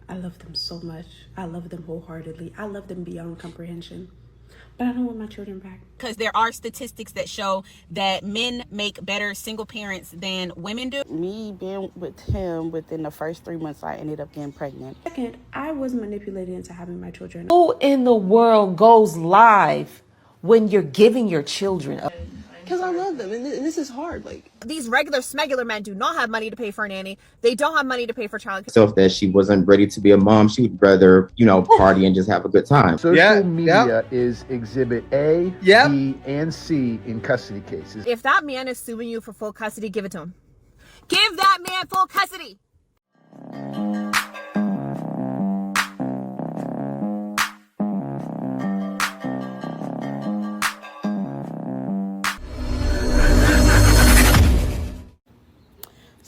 I love them so much. I love them wholeheartedly. I love them beyond comprehension. But I don't want my children back. Because there are statistics that show that men make better single parents than women do. Me being with him, within the first 3 months, I ended up getting pregnant. Second, I was manipulated into having my children. Who in the world goes live when you're giving your children up? Because I love them, and this is hard. Like, these regular smegular men do not have money to pay for a nanny. They don't have money to pay for childcare. So that she wasn't ready to be a mom, she would rather, party and just have a good time. Social media is exhibit A, B, and C in custody cases. If that man is suing you for full custody, give it to him. Give that man full custody.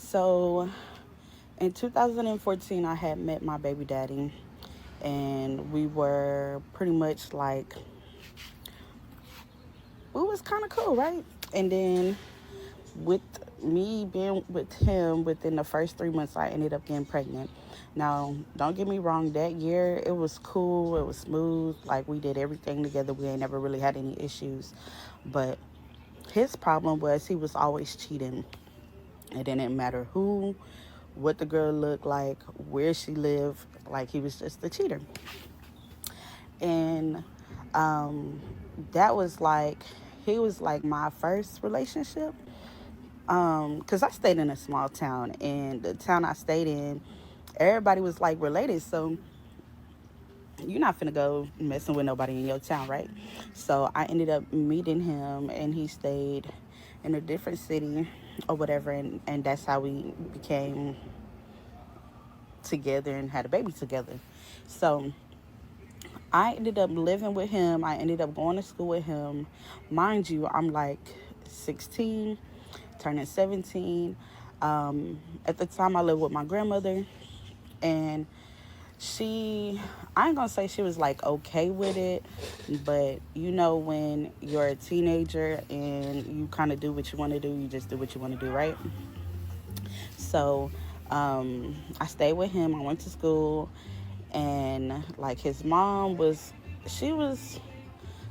So in 2014, I had met my baby daddy, and we were pretty much like, we was kind of cool, right? And then with me being with him, within the first 3 months, I ended up getting pregnant. Now, don't get me wrong, that year, it was cool, it was smooth, like we did everything together, we ain't never really had any issues. But his problem was he was always cheating. It didn't matter who, what the girl looked like, where she lived, like he was just a cheater. And that was like, he was like my first relationship. Because I stayed in a small town, and the town I stayed in, everybody was like related, so you're not finna go messing with nobody in your town, right? So I ended up meeting him, and he stayed in a different city or whatever, and that's how we became together and had a baby together. So I ended up living with him. I ended up going to school with him. Mind you, I'm like 16, turning 17. At the time, I lived with my grandmother, and I ain't gonna say she was like okay with it, but when you're a teenager and you kind of do what you want to do, you just do what you want to do, right? So I stayed with him. I went to school, and like his mom was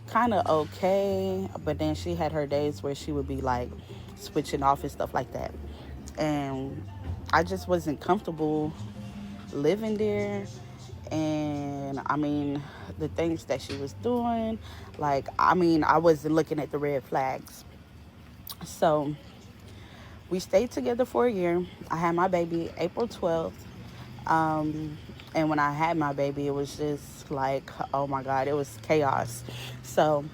kind of okay, but then she had her days where she would be like switching off and stuff like that, and I just wasn't comfortable living there. And I mean, the things that she was doing, like, I wasn't looking at the red flags. So we stayed together for a year. I had my baby April 12th. And when I had my baby, it was just like, oh my God, it was chaos. So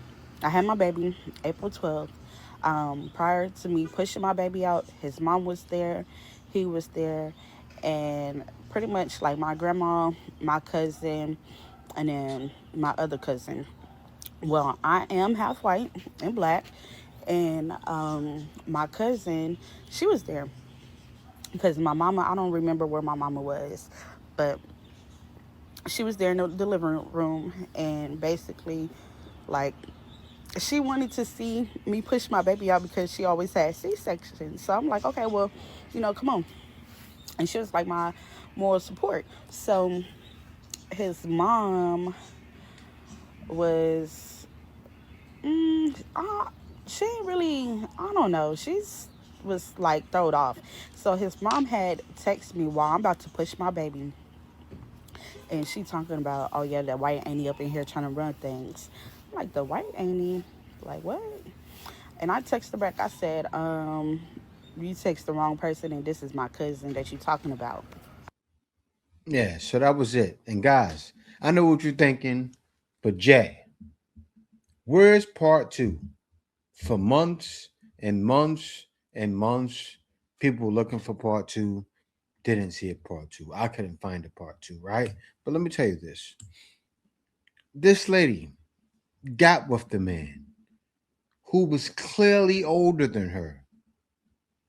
I had my baby April 12th. Prior to me pushing my baby out, his mom was there, he was there, and pretty much like my grandma, my cousin, and then my other cousin. Well, I am half white and black, and my cousin, she was there because my mama, I don't remember where my mama was, but she was there in the living room, and basically, like, she wanted to see me push my baby out because she always had C-sections. So I'm like, okay, well, come on. And she was like my moral support. So his mom was, she ain't really, I don't know. Was like thrown off. So his mom had texted me while I'm about to push my baby. And she talking about, oh yeah, that white auntie up in here trying to run things. I'm like, the white auntie? Like, what? And I texted her back. I said, you text the wrong person, and this is my cousin that you talking about. Yeah, so that was it. And guys, I know what you're thinking, but Jay, where's part two? For months and months and months, people were looking for part two, didn't see a part two. I couldn't find a part two, right? But let me tell you this. This lady got with the man who was clearly older than her,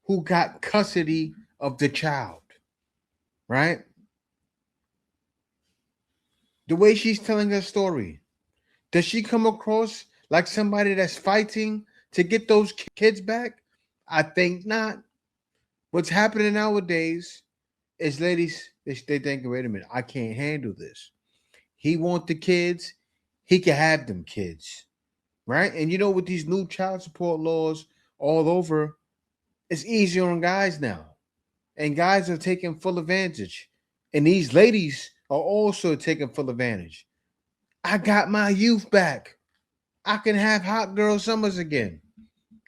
who got custody of the child, right? The way she's telling her story, does she come across like somebody that's fighting to get those kids back? I think not. What's happening nowadays is ladies They think, wait a minute, I can't handle this. He want the kids, he can have them kids, right? And you know, with these new child support laws all over, it's easier on guys now, and guys are taking full advantage, and these ladies are also taking full advantage. I got my youth back. I can have hot girl summers again.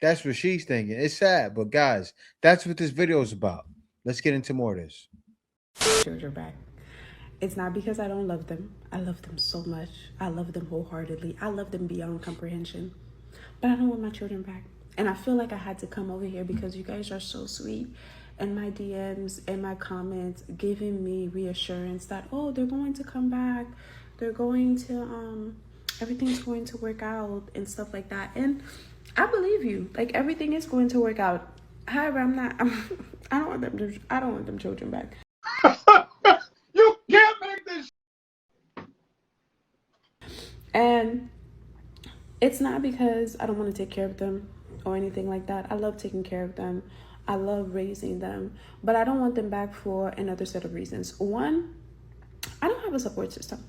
That's what she's thinking. It's sad, but guys, that's what this video is about. Let's get into more of this. Children back. It's not because I don't love them. I love them so much. I love them wholeheartedly. I love them beyond comprehension. But I don't want my children back. And I feel like I had to come over here because you guys are so sweet. And my DMs and my comments giving me reassurance that, oh, they're going to come back. They're going to, everything's going to work out and stuff like that. And I believe you. Like, everything is going to work out. However, I don't want them children back. You can't make this. And it's not because I don't want to take care of them or anything like that. I love taking care of them. I love raising them. But I don't want them back for another set of reasons. One, I don't have a support system.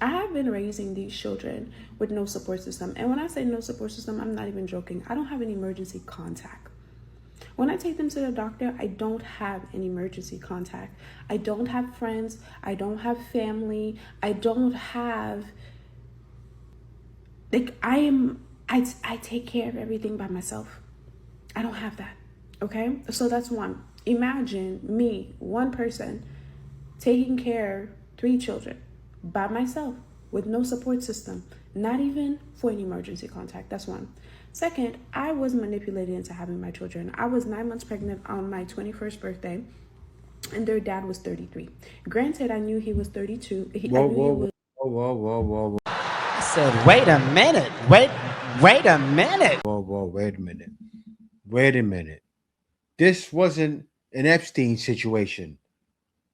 I have been raising these children with no support system. And when I say no support system, I'm not even joking. I don't have an emergency contact. When I take them to the doctor, I don't have an emergency contact. I don't have friends. I don't have family. I don't have, like, I take care of everything by myself. I don't have that. Okay? So that's one. Imagine me, one person, taking care of 3 children by myself with no support system, not even for an emergency contact. That's one. Second, I was manipulated into having my children. I was 9 months pregnant on my 21st birthday, and their dad was 33. Granted, I knew he was 32. Whoa. I said, wait a minute. Wait a minute. Whoa, wait a minute. This wasn't an Epstein situation.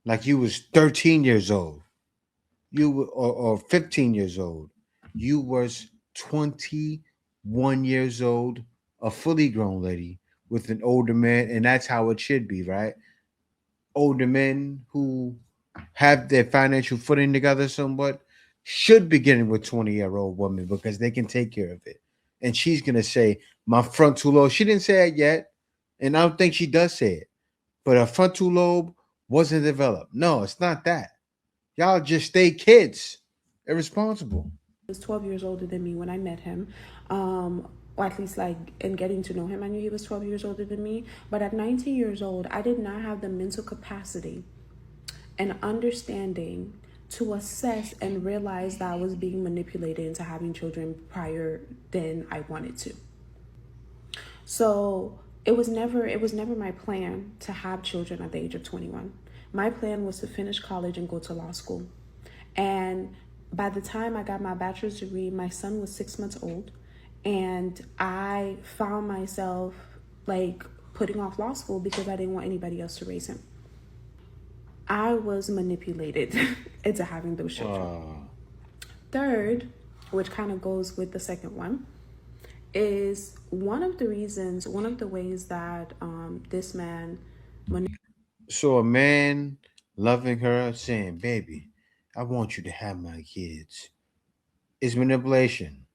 Like you was 13 years old. You were, or 15 years old. You was 21 years old, a fully grown lady with an older man, and that's how it should be, right? Older men who have their financial footing together somewhat should be getting with 20-year-old women because they can take care of it. And she's gonna say, my frontal lobe. She didn't say it yet, and I don't think she does say it, but her frontal lobe wasn't developed. No, it's not that. Y'all just stay kids, irresponsible. He was 12 years older than me when I met him. Or at least, like, in getting to know him, I knew he was 12 years older than me. But at 19 years old, I did not have the mental capacity and understanding to assess and realize that I was being manipulated into having children prior than I wanted to. So it was never my plan to have children at the age of 21. My plan was to finish college and go to law school. And by the time I got my bachelor's degree, my son was 6 months old. And I found myself, like, putting off law school because I didn't want anybody else to raise him. I was manipulated into having those children. Third, which kind of goes with the second one, is one of the ways that this man So a man loving her, saying, baby, I want you to have my kids, is manipulation.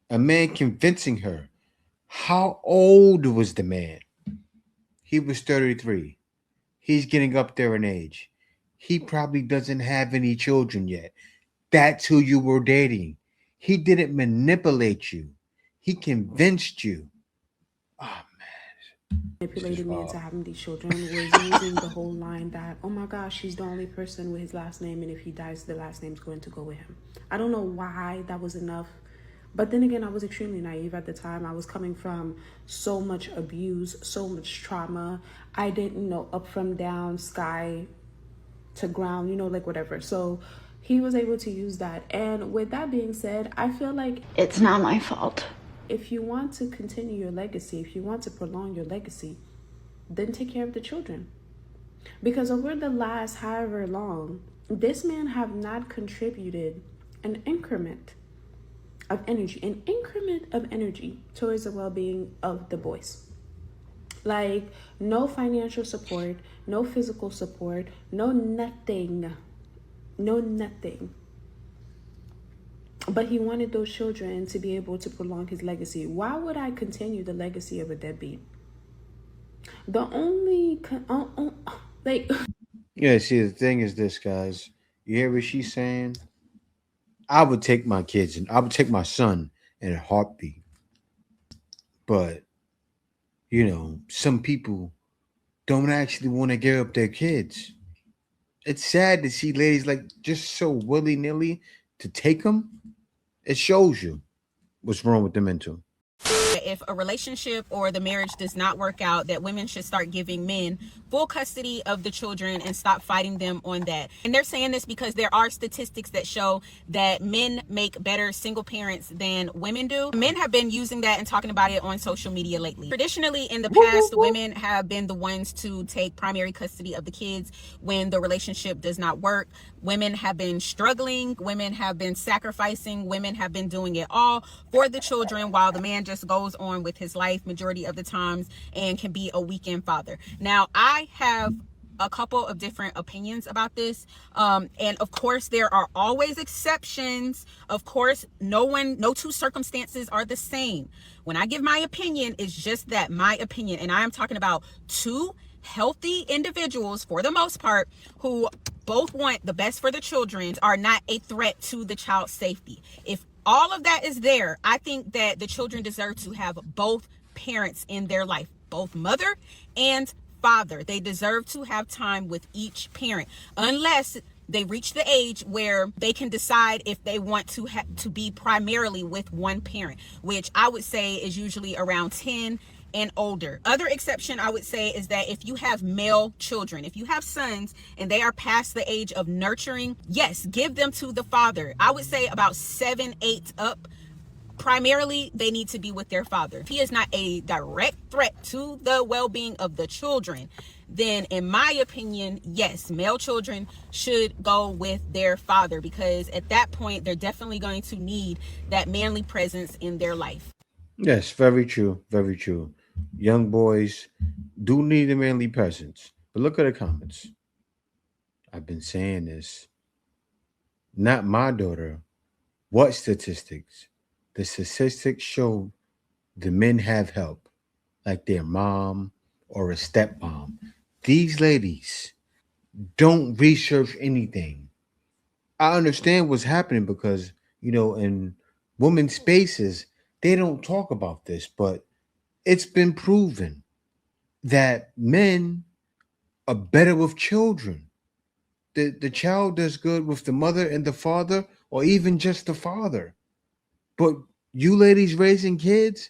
A man convincing her. How old was the man? He was 33. He's getting up there in age. He probably doesn't have any children yet. That's who you were dating. He didn't manipulate you. He convinced you. Oh, man. Manipulated me into having these children was using the whole line that, oh my gosh, she's the only person with his last name, and if he dies, the last name's going to go with him. I don't know why that was enough. But then again, I was extremely naive at the time. I was coming from so much abuse, so much trauma. I didn't know up from down, sky to ground, you know, like whatever. So he was able to use that. And with that being said, I feel like it's not my fault. If you want to continue your legacy, if you want to prolong your legacy, then take care of the children. Because over the last however long, this man have not contributed an increment of energy towards the well-being of the boys. Like, no financial support, no physical support, no nothing. No nothing. But he wanted those children to be able to prolong his legacy. Why would I continue the legacy of a deadbeat? The only, like, Yeah, see, the thing is this, guys. You hear what she's saying? I would take my kids and I would take my son in a heartbeat. But, some people don't actually want to give up their kids. It's sad to see ladies like just so willy nilly to take them. It shows you what's wrong with the mental. If a relationship or the marriage does not work out, that women should start giving men full custody of the children and stop fighting them on that. And they're saying this because there are statistics that show that men make better single parents than women do. Men have been using that and talking about it on social media lately. Traditionally, in the past, women have been the ones to take primary custody of the kids when the relationship does not work. Women have been struggling, women have been sacrificing, women have been doing it all for the children, while the man just goes on with his life majority of the times and can be a weekend father. Now, I have a couple of different opinions about this, and of course there are always exceptions. Of course, no two circumstances are the same. When I give my opinion, it's just that, my opinion, and I am talking about two healthy individuals, for the most part, who both want the best for the children, are not a threat to the child's safety. If all of that is there, I think that the children deserve to have both parents in their life, both mother and father. They deserve to have time with each parent, unless they reach the age where they can decide if they want to be primarily with one parent, which I would say is usually around 10 and older. Other exception I would say is that if you have male children, if you have sons and they are past the age of nurturing, yes, give them to the father. I would say about 7, 8 up. Primarily, they need to be with their father. If he is not a direct threat to the well-being of the children, then in my opinion, yes, male children should go with their father, because at that point, they're definitely going to need that manly presence in their life. Yes, very true. Very true. Young boys do need a manly presence. But look at the comments. I've been saying this. Not my daughter. What statistics? The statistics show the men have help, like their mom or a stepmom. These ladies don't research anything. I understand what's happening because, in women's spaces, they don't talk about this, but it's been proven that men are better with children. The child does good with the mother and the father, or even just the father. But you ladies raising kids,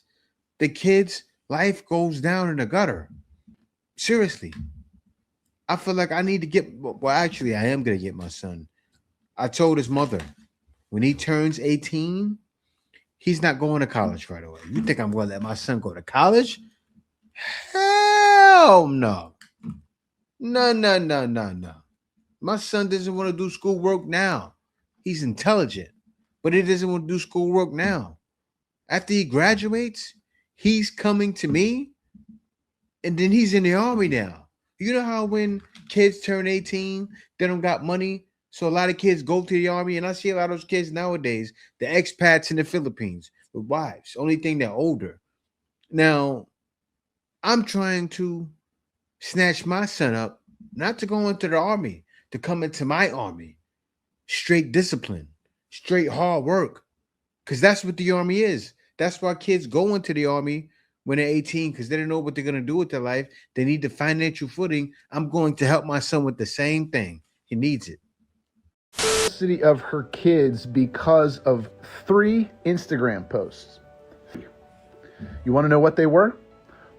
the kids' life goes down in the gutter. Seriously. I feel like I need to actually, I am going to get my son. I told his mother, when he turns 18, he's not going to college right away. You think I'm going to let my son go to college? Hell no. No. My son doesn't want to do schoolwork now. He's intelligent, but he doesn't want to do schoolwork now. After he graduates, he's coming to me, and then he's in the army now. You know how when kids turn 18, they don't got money? So a lot of kids go to the army, and I see a lot of those kids nowadays, the expats in the Philippines with wives. Only thing they're older. Now, I'm trying to snatch my son up, not to go into the army, to come into my army. Straight discipline, straight hard work, because that's what the army is. That's why kids go into the army when they're 18, because they don't know what they're going to do with their life. They need the financial footing. I'm going to help my son with the same thing. He needs it. Custody of her kids because of 3 Instagram posts. You want to know what they were?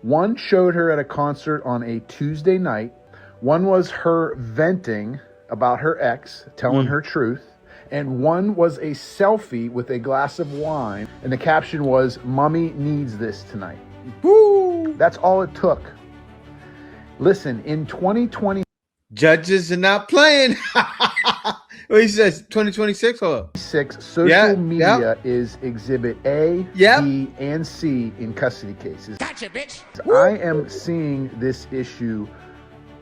One showed her at a concert on a Tuesday night. One was her venting about her ex, telling her truth. And one was a selfie with a glass of wine. And the caption was, "Mommy needs this tonight." Woo! That's all it took. Listen, in 2020... Judges are not playing. Well, he says 2026 or 6 social media Yep. is exhibit A, Yep. B, and C in custody cases. Gotcha, bitch. I am seeing this issue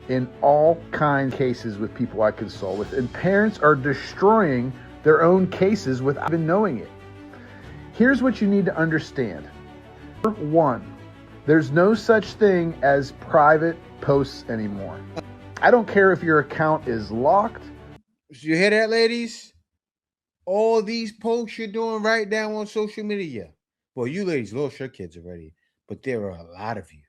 in all kinds of cases with people I consult with, and parents are destroying their own cases without even knowing it. Here's what you need to understand. Number 1, there's no such thing as private posts anymore. I don't care if your account is locked. You hear that, ladies? All these posts you're doing right now on social media. Well, you ladies lost your kids already, but there are a lot of you.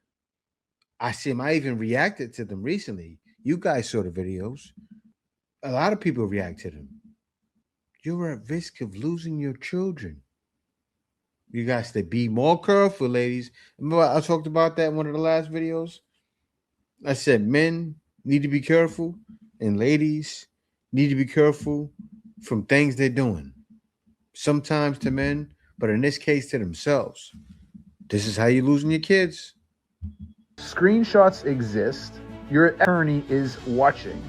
I see them. I even reacted to them recently. You guys saw the videos. A lot of people react to them. You're at risk of losing your children. You guys to be more careful, ladies. Remember I talked about that in one of the last videos? I said men need to be careful and ladies need to be careful from things they're doing. Sometimes to men, but in this case to themselves. This is how you're losing your kids. Screenshots exist. Your attorney is watching.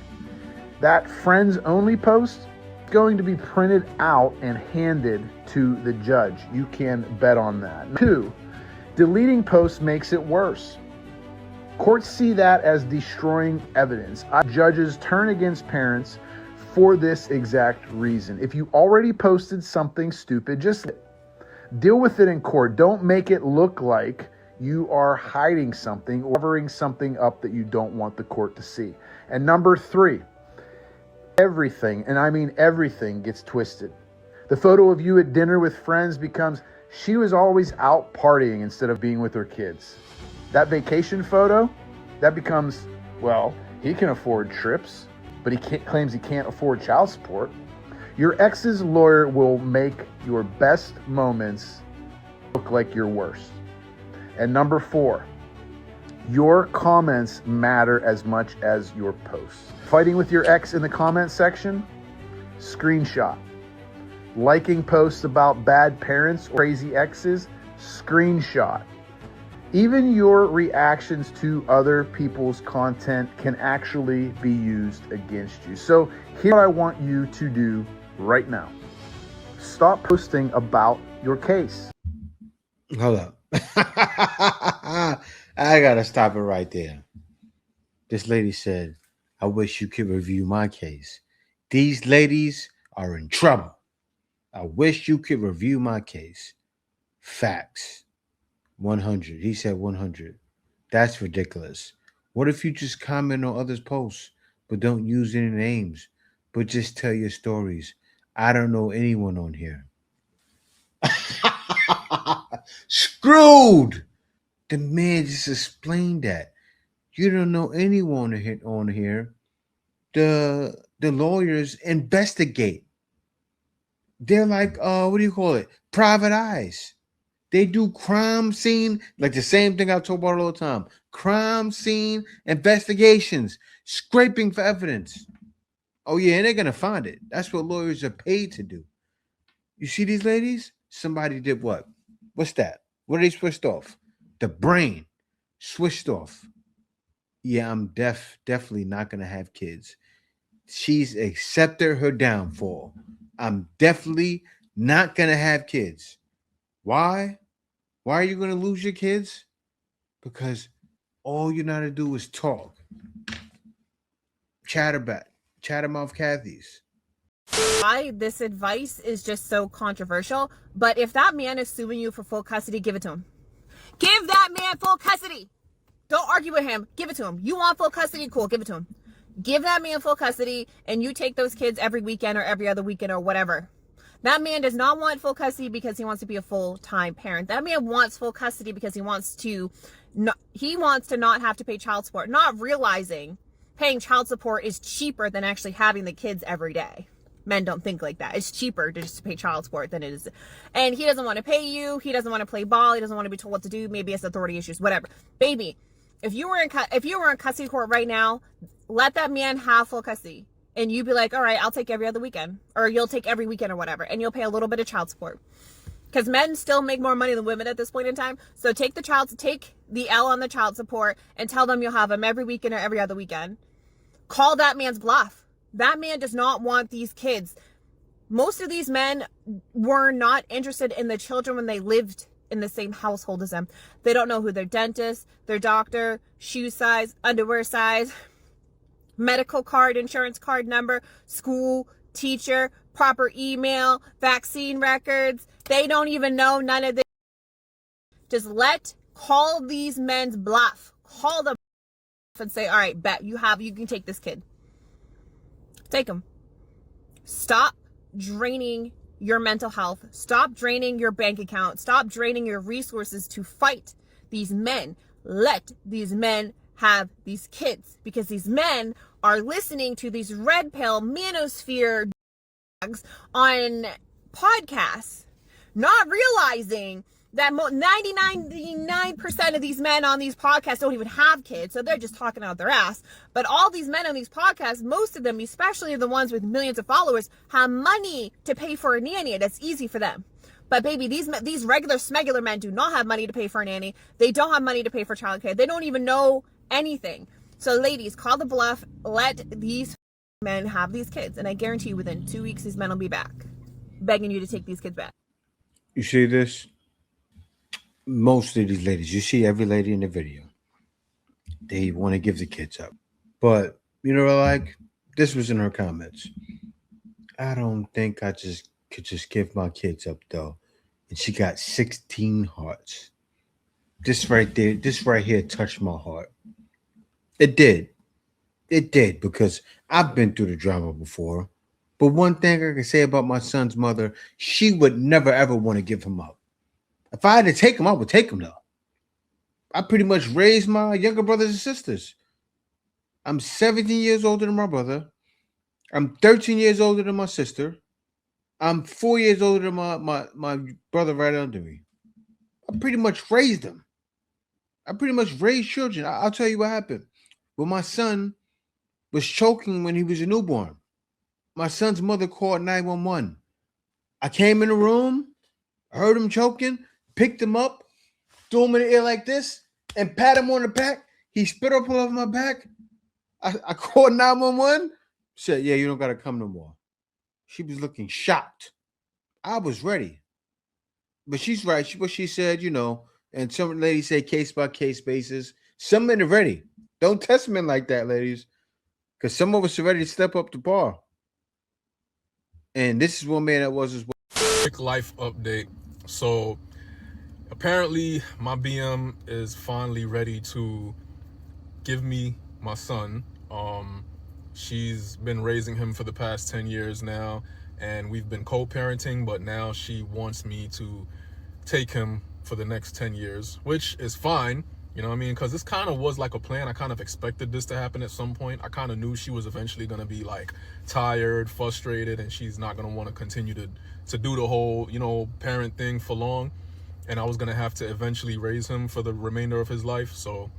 That friends only post is going to be printed out and handed to the judge. You can bet on that. 2, deleting posts makes it worse. Courts see that as destroying evidence. Judges turn against parents for this exact reason. If you already posted something stupid, just deal with it in court. Don't make it look like you are hiding something or covering something up that you don't want the court to see. And number 3, everything, and I mean everything, gets twisted. The photo of you at dinner with friends becomes, she was always out partying instead of being with her kids. That vacation photo, that becomes, well, he can afford trips, but he claims he can't afford child support. Your ex's lawyer will make your best moments look like your worst. And number 4, your comments matter as much as your posts. Fighting with your ex in the comment section? Screenshot. Liking posts about bad parents or crazy exes? Screenshot. Even your reactions to other people's content can actually be used against you. So here's what I want you to do right now. Stop posting about your case. Hold up. I gotta stop it right there. This lady said, I wish you could review my case. These ladies are in trouble. I wish you could review my case. Facts. 100. He said 100. That's ridiculous. What if you just comment on others' posts, but don't use any names, but just tell your stories? I don't know anyone on here. Screwed. The man just explained that. You don't know anyone on here. The lawyers investigate. They're like, what do you call it? Private eyes. They do crime scene, like the same thing I talk about all the time. Crime scene investigations, scraping for evidence. Oh yeah, and they're gonna find it. That's what lawyers are paid to do. You see these ladies? Somebody did what? What's that? What are they switched off? The brain switched off. Yeah, I'm definitely not gonna have kids. She's accepted her downfall. I'm definitely not gonna have kids. Why? Why are you gonna lose your kids? Because all you know how to do is talk. Chattermouth Cathy's. Why this advice is just so controversial, but if that man is suing you for full custody, give it to him. Give that man full custody. Don't argue with him. Give it to him. You want full custody? Cool. Give it to him. Give that man full custody and you take those kids every weekend or every other weekend or whatever. That man does not want full custody because he wants to be a full-time parent. That man wants full custody because he wants to not have to pay child support, not realizing paying child support is cheaper than actually having the kids every day. Men don't think like that. It's cheaper to just pay child support than it is. And he doesn't want to pay you. He doesn't want to play ball. He doesn't want to be told what to do. Maybe it's authority issues, whatever. Baby, if you were in custody court right now, let that man have full custody. And you'd be like, all right, I'll take every other weekend. Or you'll take every weekend or whatever. And you'll pay a little bit of child support. Because men still make more money than women at this point in time. So take the L on the child support and tell them you'll have them every weekend or every other weekend. Call that man's bluff. That man does not want these kids. Most of these men were not interested in the children when they lived in the same household as them. They don't know who their dentist, their doctor, shoe size, underwear size, medical card, insurance card number, school, teacher, proper email, vaccine records. They don't even know none of this. Just call these men's bluff. Call them and say, all right, bet you can take this kid. Take him. Stop draining your mental health. Stop draining your bank account. Stop draining your resources to fight these men. Let these men have these kids, because these men are listening to these red pill manosphere on podcasts, not realizing that 99% of these men on these podcasts don't even have kids, so they're just talking out their ass. But all these men on these podcasts, most of them, especially the ones with millions of followers, have money to pay for a nanny. That's easy for them. But baby, these regular smegular men do not have money to pay for a nanny. They don't have money to pay for childcare. They don't even know anything. So ladies, call the bluff. Let these men have these kids, and I guarantee you within 2 weeks these men will be back begging you to take these kids back. You see this? Most of these ladies, you see every lady in the video, they want to give the kids up. But, you know, like, this was in her comments. I don't think I could just give my kids up, though. And she got 16 hearts. This right there, this right here touched my heart. It did. It did, because I've been through the drama before. But one thing I can say about my son's mother, she would never, ever want to give him up. If I had to take him, I would take him, though. I pretty much raised my younger brothers and sisters. I'm 17 years older than my brother. I'm 13 years older than my sister. I'm 4 years older than my brother right under me. I pretty much raised them. I pretty much raised children. I'll tell you what happened. When my son was choking when he was a newborn, my son's mother called 911. I came in the room, heard him choking, picked him up, threw him in the air like this, and pat him on the back. He spit up all over my back. I called 911, said, yeah, you don't got to come no more. She was looking shocked. I was ready. But she's right. What she said, you know, and some ladies say case-by-case basis. Some men are ready. Don't test men like that, ladies, because some of us are ready to step up the bar. And this is one man that was as well. Quick life update. So apparently my BM is finally ready to give me my son. She's been raising him for the past 10 years now, and we've been co-parenting, but now she wants me to take him for the next 10 years, which is fine. You know what I mean? Because this kind of was like a plan. I kind of expected this to happen at some point. I kind of knew she was eventually going to be like tired, frustrated, and she's not going to want to continue to do the whole, you know, parent thing for long. And I was going to have to eventually raise him for the remainder of his life. So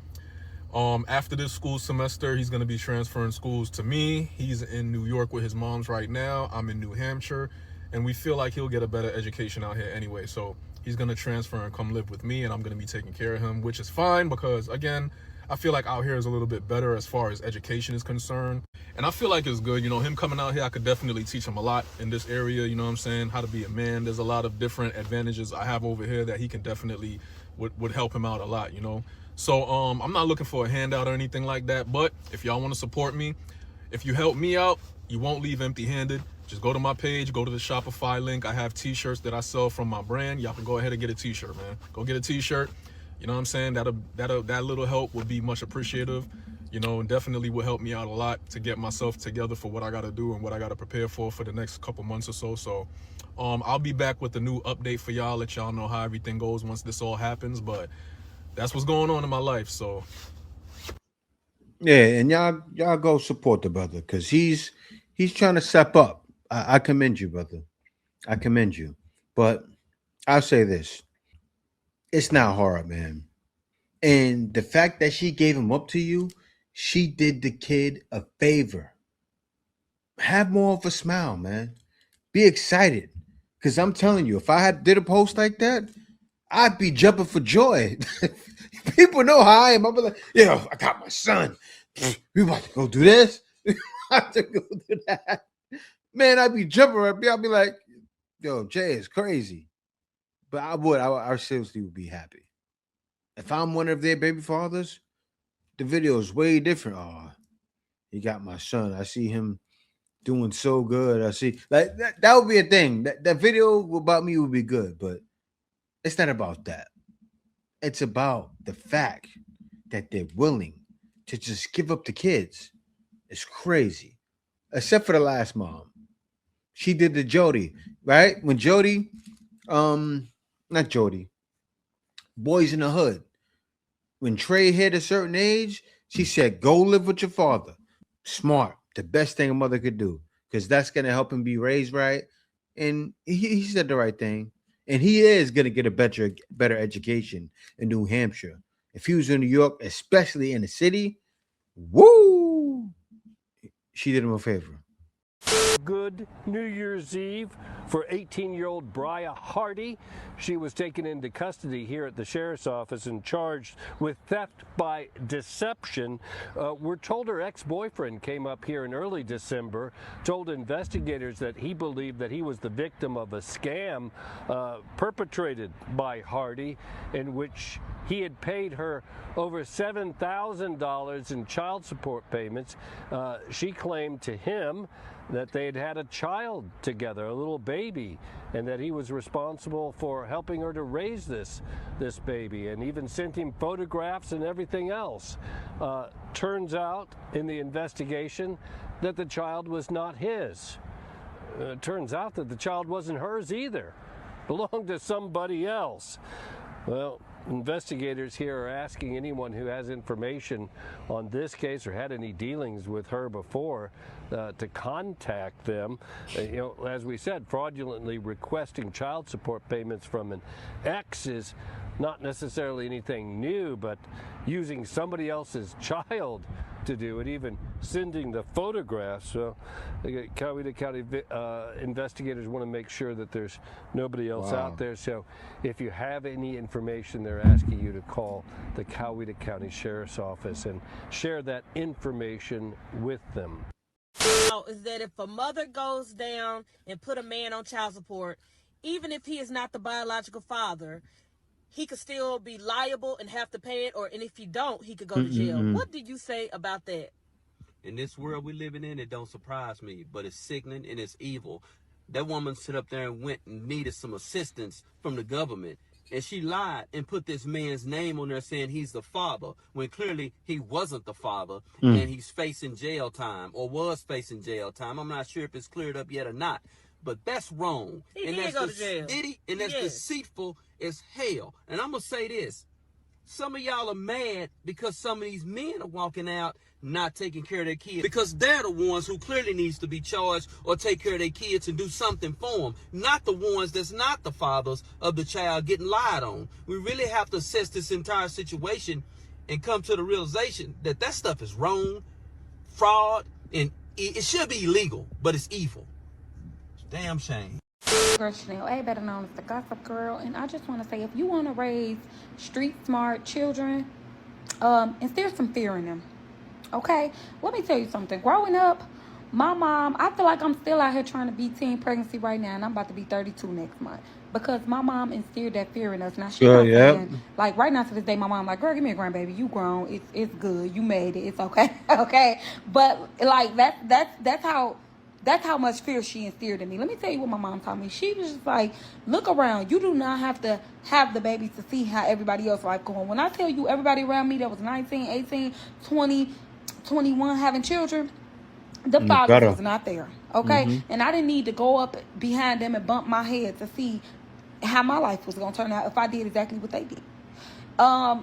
after this school semester, he's going to be transferring schools to me. He's in New York with his mom's right now. I'm in New Hampshire, and we feel like he'll get a better education out here anyway. So he's going to transfer and come live with me, and I'm going to be taking care of him, which is fine because, again, I feel like out here is a little bit better as far as education is concerned. And I feel like it's good. You know, him coming out here, I could definitely teach him a lot in this area. You know what I'm saying? How to be a man. There's a lot of different advantages I have over here that he can definitely would help him out a lot, you know? So I'm not looking for a handout or anything like that. But if y'all want to support me, if you help me out, you won't leave empty-handed. Just go to my page, go to the Shopify link. I have t-shirts that I sell from my brand. Y'all can go ahead and get a t-shirt, man. Go get a t-shirt. You know what I'm saying? That little help would be much appreciative. You know, and definitely will help me out a lot to get myself together for what I got to do and what I got to prepare for the next couple months or so. So I'll be back with a new update for y'all, let y'all know how everything goes once this all happens. But that's what's going on in my life. So yeah, and y'all go support the brother because he's trying to step up. I commend you, brother. I commend you. But I'll say this. It's not hard, man. And the fact that she gave him up to you, she did the kid a favor. Have more of a smile, man. Be excited. Because I'm telling you, if I did a post like that, I'd be jumping for joy. People know how I am. I'll be like, yeah, I got my son. We about to go do this. have to go through that. Man, I'd be jumping right there. I'd be like, yo, Jay is crazy. But I seriously would be happy. If I'm one of their baby fathers, the video is way different. Oh, he got my son. I see him doing so good. I see like that would be a thing. That video about me would be good, but it's not about that. It's about the fact that they're willing to just give up the kids. It's crazy. Except for the last mom. She did the Jody, right? When Jody, not Jody, Boys in the Hood. When Trey hit a certain age, she said, go live with your father. Smart. The best thing a mother could do. Because that's going to help him be raised right. And he said the right thing. And he is going to get a better education in New Hampshire. If he was in New York, especially in the city, woo! She did him a favor. Good New Year's Eve for 18-year-old Bria Hardy. She was taken into custody here at the sheriff's office and charged with theft by deception. We're told her ex-boyfriend came up here in early December, told investigators that he believed that he was the victim of a scam perpetrated by Hardy, in which he had paid her over $7,000 in child support payments. She claimed to him that they had had a child together, a little baby, and that he was responsible for helping her to raise this baby, and even sent him photographs and everything else. Turns out in the investigation that the child was not his. Turns out that the child wasn't hers either, belonged to somebody else. Well, investigators here are asking anyone who has information on this case or had any dealings with her before to contact them. As we said, fraudulently requesting child support payments from an ex is not necessarily anything new, but using somebody else's child to do it, even sending the photographs. So Coweta County investigators want to make sure that there's nobody else out there. So if you have any information, they're asking you to call the Coweta County Sheriff's Office and share that information with them. Is that if a mother goes down and put a man on child support, even if he is not the biological father, he could still be liable and have to pay it, and if he don't, he could go to jail. What do you say about that? In this world we're living in, it don't surprise me, but it's sickening and it's evil. That woman stood up there and went and needed some assistance from the government, and she lied and put this man's name on there saying he's the father, when clearly he wasn't the father, and he's facing jail time, or was facing jail time. I'm not sure if it's cleared up yet or not, but that's wrong. He and did that's go to jail. And that's deceitful as hell. And I'm going to say this. Some of y'all are mad because some of these men are walking out not taking care of their kids, because they're the ones who clearly needs to be charged or take care of their kids and do something for them, not the ones that's not the fathers of the child getting lied on. We really have to assess this entire situation and come to the realization that that stuff is wrong, fraud, and it should be illegal, but it's evil. It's a damn shame. Girl Chanel, better known as the Gossip Girl, and I just want to say, if you want to raise street smart children, instill some fear in them. Okay, let me tell you something. Growing up, my mom, I feel like I'm still out here trying to be teen pregnancy right now, and I'm about to be 32 next month, because my mom instilled that fear in us. Now she's not saying, like right now to this day, my mom like, girl, give me a grandbaby. You grown. It's good. You made it. It's okay. Okay, but like that's how much fear she instilled in me. Let me tell you what my mom taught me. She was just like, look around. You do not have to have the babies to see how everybody else life going. When I tell you everybody around me that was 19, 18, 20, 21 having children, the father was not there. Okay? And I didn't need to go up behind them and bump my head to see how my life was going to turn out if I did exactly what they did.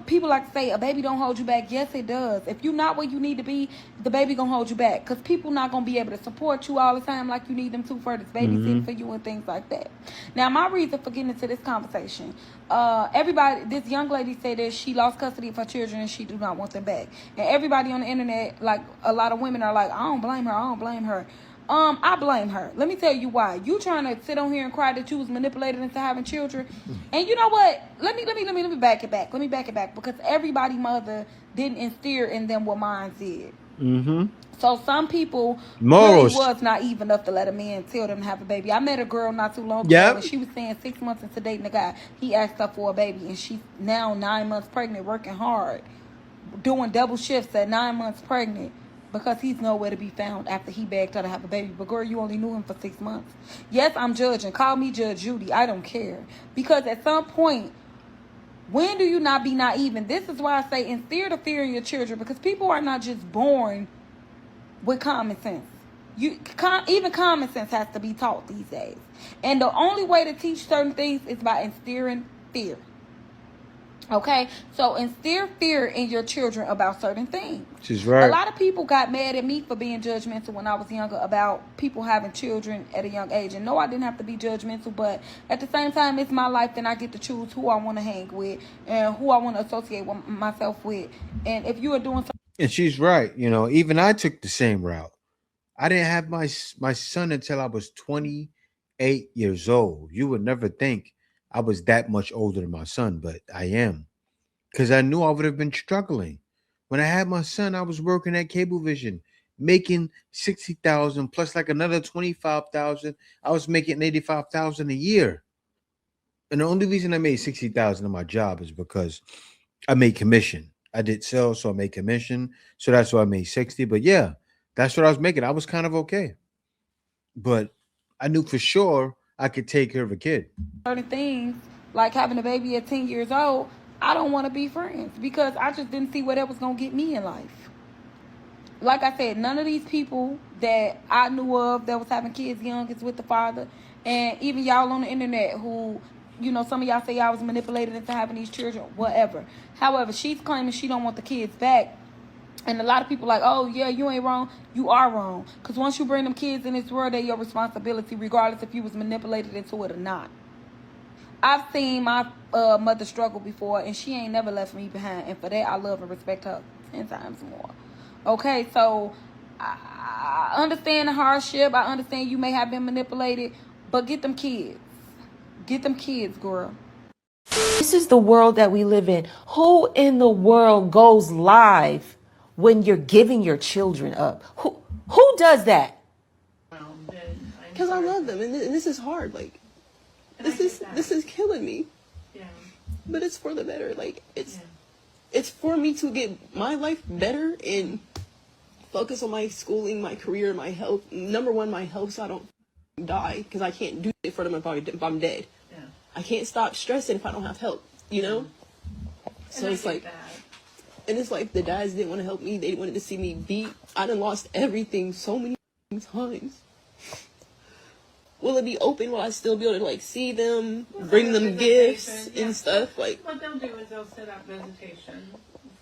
People like to say a baby don't hold you back. Yes, it does. If you're not where you need to be, the baby gonna hold you back, because people not gonna be able to support you all the time like you need them to for this babysitting for you and things like that. Now, my reason for getting into this conversation, this young lady said that she lost custody of her children and she do not want them back. And everybody on the internet, like a lot of women are like, I don't blame her. I blame her. Let me tell you why. You trying to sit on here and cry that you was manipulated into having children. And you know what? Let me back it back. Let me back it back, because everybody mother didn't instill in them what mine did. So some people Morals. really was naive enough to let a man tell them to have a baby. I met a girl not too long ago, Yep. and she was saying 6 months into dating a guy, he asked her for a baby, and she's now 9 months pregnant, working hard, doing double shifts at 9 months pregnant, because he's nowhere to be found after he begged her to have a baby. But girl, you only knew him for 6 months. Yes, I'm judging. Call me Judge Judy. I don't care. Because at some point, when do you not be naive? And this is why I say instill the fear in your children, because people are not just born with common sense. Even common sense has to be taught these days. And the only way to teach certain things is by instilling fear. Okay, so instill fear in your children about certain things. She's right. A lot of people got mad at me for being judgmental when I was younger about people having children at a young age. And no, I didn't have to be judgmental, but at the same time, it's my life, and I get to choose who I want to hang with and who I want to associate myself with. And if you are doing something, And she's right. You know, even I took the same route. I didn't have my son until I was 28 years old. You would never think I was that much older than my son, but I am. Because I knew I would have been struggling. When I had my son, I was working at Cablevision, making $60,000 plus like another $25,000. I was making $85,000 a year. And the only reason I made $60,000 on my job is because I made commission. I did sales, so I made commission. So that's why I made 60. But yeah, that's what I was making. I was kind of okay. But I knew for sure I could take care of a kid. certain things, like having a baby at 10 years old, I don't want to be friends because I just didn't see what that was going to get me in life. Like I said, none of these people that I knew of that was having kids young is with the father. And even y'all on the internet who, you know, some of y'all say y'all was manipulated into having these children, whatever. However, she's claiming she don't want the kids back. And a lot of people like, oh, yeah, you ain't wrong. You are wrong. Because once you bring them kids in this world, they're your responsibility, regardless if you was manipulated into it or not. I've seen my mother struggle before, and she ain't never left me behind. And for that, I love and respect her 10 times more. Okay, so I understand the hardship. I understand you may have been manipulated, but get them kids. Get them kids, girl. This is the world that we live in. Who in the world goes live when you're giving your children up? Who does that? Because I love them, and this is hard. Like, this is killing me. Yeah. But it's for the better. Like, it's for me to get my life better and focus on my schooling, my career, my health. Number one, my health, so I don't die, because I can't do it for them if I'm dead. Yeah. I can't stop stressing if I don't have help, you know? So it's like, and it's like the dads didn't want to help me. They wanted to see me beat. I done lost everything so many times. Will it be open? Will I still be able to, like, see them, bring them gifts and stuff? Like, what they'll do is they'll set up visitation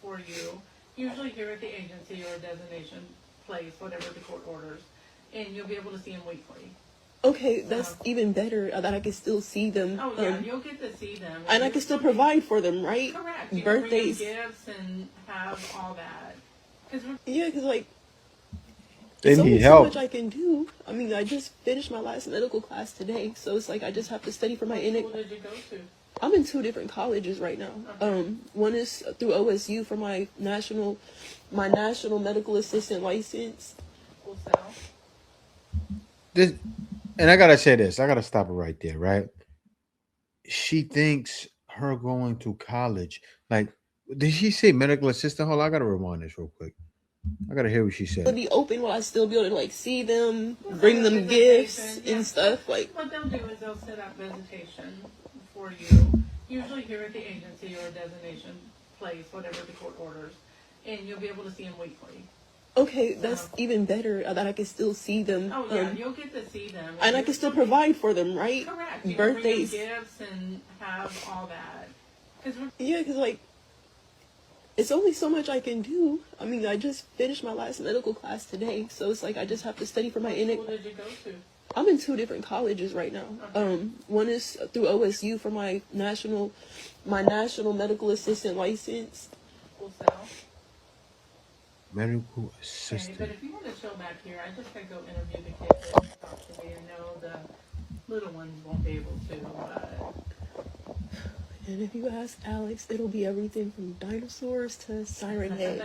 for you, usually here at the agency or a designation place, whatever the court orders, and you'll be able to see them weekly. okay, that's even better, that I can still see them. Oh yeah, you'll get to see them, and I can still provide for them, right? Correct. You Birthdays. can bring them gifts and have all that. Yeah, because like, They there's only need help. so much I can do. I mean, I just finished my last medical class today, so it's like I just have to study for my What school did you go to? I'm in 2 different colleges right now. Okay. One is through OSU for my national medical assistant license. Full South. This, and I gotta say this. I gotta stop it right there. Right? She thinks her going to college. Like, did she say medical assistant? Hold on, I gotta rewind this real quick. I gotta hear what she said. Will it be open? Will I still be able to, like, see them, bring them gifts and stuff? Like, what they'll do is they'll set up visitation for you, usually here at the agency or a designation place, whatever the court orders, and you'll be able to see them weekly. okay, that's even better, that I can still see them. Oh yeah, you'll get to see them, and I can still provide for them, right? Correct. You Birthdays. can bring them gifts and have all that. Yeah, because like, it's only so much I can do. I mean, I just finished my last medical class today, so it's like I just have to study for my What school did you go to? I'm in 2 different colleges right now. One is through OSU for my national medical assistant license. Full South. Medical Okay, assistant. but if you want to chill back here, I just gotta go interview the kids that talk to me, and know the little ones won't be able to, but And if you ask Alex, it'll be everything from dinosaurs to Siren Head.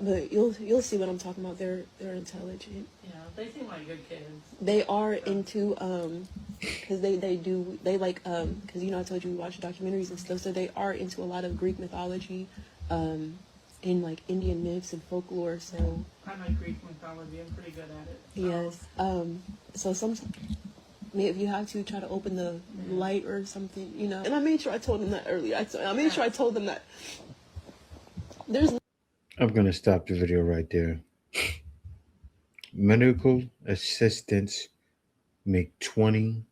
But you'll see what I'm talking about. They're intelligent. Yeah, they seem like good kids. They are into because they like because I told you we watch documentaries and stuff, so they are into a lot of Greek mythology, and like Indian myths and folklore. So I like Greek mythology. I'm pretty good at it. yes. So some. If you have to try to open the light or something, And I made sure I told them that earlier. I made sure I told them that there's. I'm gonna stop the video right there. Medical assistants make $20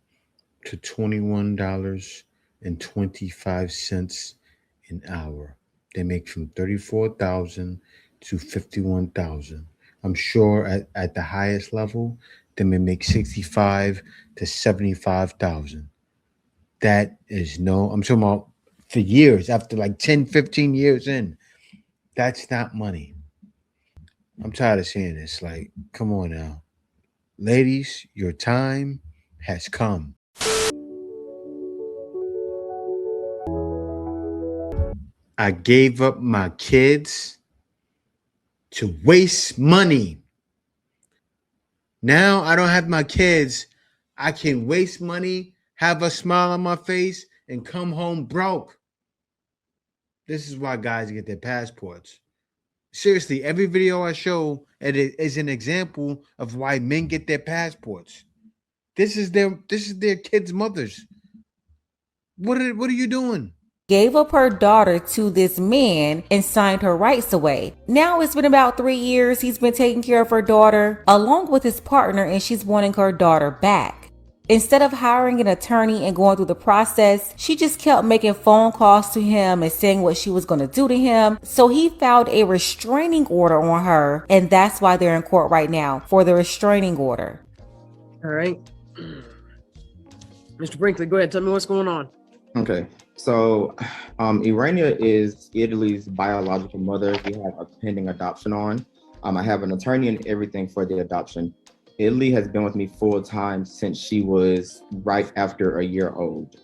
to $21.25 an hour. They make from $34,000 to $51,000. I'm sure at the highest level, they may make $65,000 to $75,000. That is I'm talking about for years, after like 10, 15 years in. That's not money. I'm tired of seeing this. Like, come on now. Ladies, your time has come. I gave up my kids to waste money. Now I don't have my kids. I can waste money, have a smile on my face, and come home broke. This is why guys get their passports. Seriously, every video I show is an example of why men get their passports. This is their kids' mothers. What are you doing? Gave up her daughter to this man and signed her rights away. Now it's been about 3 years he's been taking care of her daughter along with his partner, and she's wanting her daughter back. Instead of hiring an attorney and going through the process, she just kept making phone calls to him and saying what she was going to do to him. So he filed a restraining order on her, and that's why they're in court right now for the restraining order. All right. Mr. Brinkley, go ahead. Tell me what's going on. Okay. So, Irania is Italy's biological mother. We have a pending adoption on. I have an attorney and everything for the adoption. Italy has been with me full time since she was right after a year old.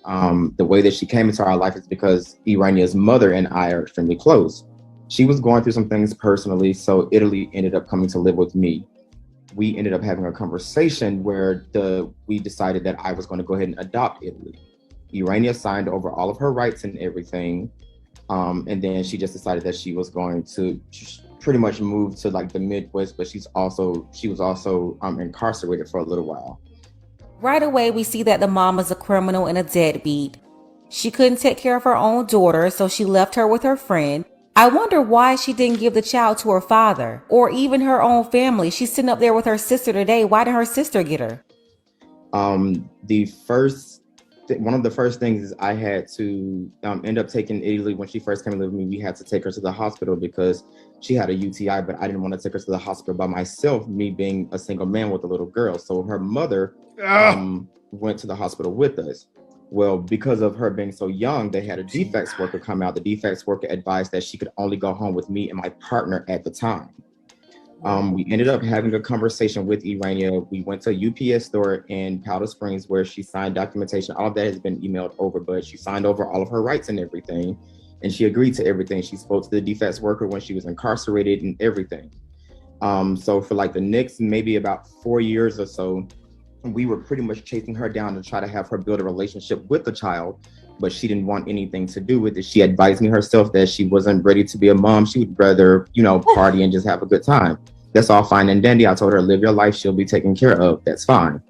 The way that she came into our life is because Irania's mother and I are extremely close. She was going through some things personally, so Italy ended up coming to live with me. We ended up having a conversation where we decided that I was going to go ahead and adopt Italy. Irania signed over all of her rights and everything. And then she just decided that she was going to pretty much move to like the Midwest, but she was also incarcerated for a little while. Right away, we see that the mom is a criminal and a deadbeat. She couldn't take care of her own daughter, so she left her with her friend. I wonder why she didn't give the child to her father or even her own family. She's sitting up there with her sister today. Why didn't her sister get her? One of the first things is I had to end up taking Italy when she first came to live with me. We had to take her to the hospital because she had a UTI, but I didn't want to take her to the hospital by myself, me being a single man with a little girl. So her mother went to the hospital with us. Well, because of her being so young, they had a defects worker come out. The defects worker advised that she could only go home with me and my partner at the time. We ended up having a conversation with Irania. We went to a UPS store in Powder Springs where she signed documentation. All of that has been emailed over, but she signed over all of her rights and everything. And she agreed to everything. She spoke to the defects worker when she was incarcerated and everything. So for like the next maybe about 4 years or so, we were pretty much chasing her down to try to have her build a relationship with the child, but she didn't want anything to do with it. She advised me herself that she wasn't ready to be a mom. She would rather, party and just have a good time. That's all fine and dandy. I told her, live your life. She'll be taken care of. That's fine.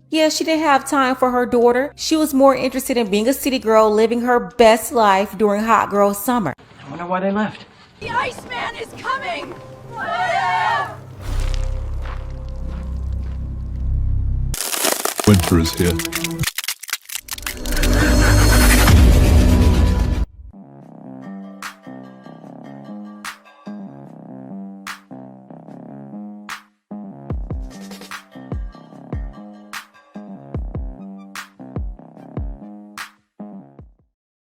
Yeah, she didn't have time for her daughter. She was more interested in being a city girl, living her best life during hot girl summer. I wonder why they left. The Iceman is coming! Winter is here.